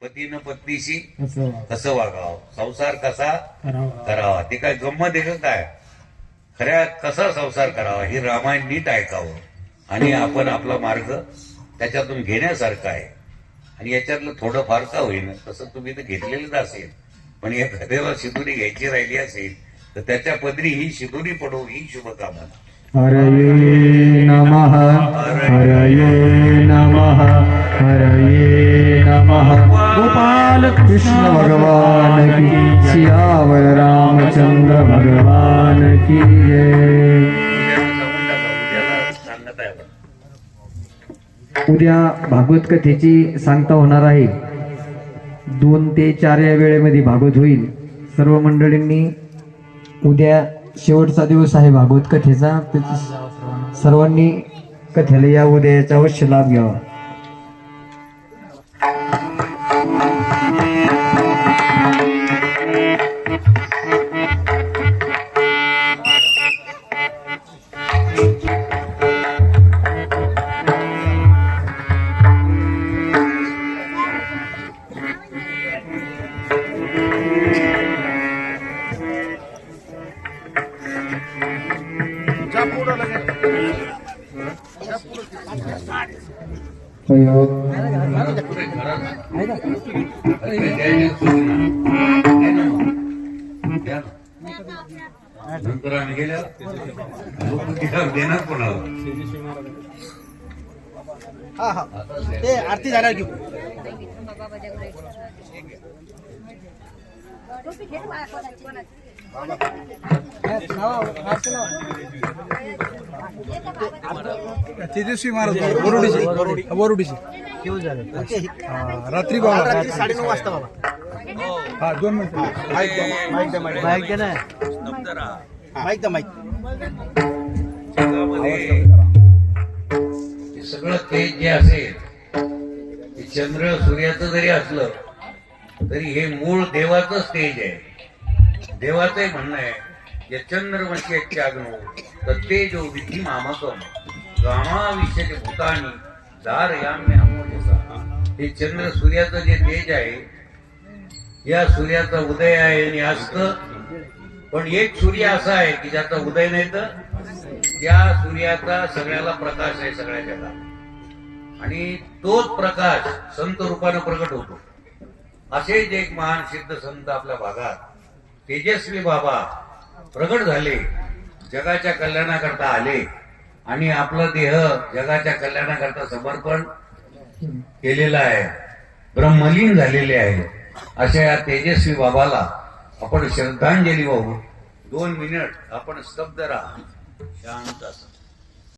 पतीनं पत्नीशी कसं वागावं, संसार कसा करावा, ते काय गंमत आहे का काय? खऱ्या कसा संसार करावा हे रामायण नीट ऐकावं आणि आपण आपला मार्ग त्याच्यातून घेण्यासारखा आहे. आणि याच्यातलं थोडं फार का होईना तसं तुम्ही तर घेतलेलंच असेल, पण या कथेला शिदुरी घ्यायची राहिली असेल तर त्याच्या पदरी ही शिदुरी पडो ही शुभकामना. हरये नमः हरये नमः हरये नमः. गोपाल कृष्ण भगवान की, सियावर रामचंद्र भगवान की जय. उद्याला सांगत आहे आपण. उद्या भागवत कथेची सांगता होणार आहे. 2 ते 4 या वेळेमध्ये भागवत होईल. सर्व मंडळींनी उद्या शेवटचा दिवस आहे भागवत कथेचा, सर्वांनी कथेला या उद्याचा अवश्य लाभ घ्यावा. नंतर आम्ही गेल्या देणार कोणाला ते आरती झाल्यावर घेऊ. तेजस्वी महाराज वरुडीचे रात्री बाबा रात्री 9:30 वाजता बाबा. हा 2 मिनिट माईक द्या माईक. हे सगळं तेज जे असेल ते चंद्र सूर्याचं जरी असलं तरी हे मूळ देवाचंच तेज आहे. देवाचंही म्हणणं आहे या चंद्रवंशी त्यागनो तर तेजो विधी मामकम गामाविष्यते भूतानी दार याम्य अमोजसा. हे चंद्र सूर्याचं जे तेज आहे, या सूर्याचा उदय आहे आणि अस्त, पण एक सूर्य असा आहे की ज्याचा उदय नाही तर त्या सूर्याचा सगळ्याला प्रकाश आहे सगळ्या जगात, आणि तोच प्रकाश संत रूपानं प्रकट होतो. असेच एक महान सिद्ध संत आपल्या भागात तेजस्वी बाबा प्रकट झाले, जगाच्या कल्याणाकरता आले आणि आपला देह जगाच्या कल्याणाकरता समर्पण केलेला आहे, ब्रह्मलीन झालेले आहे. अशा या तेजस्वी बाबाला आपण श्रद्धांजली वाहू. 2 मिनिट आपण स्तब्ध राहा, शांत असं.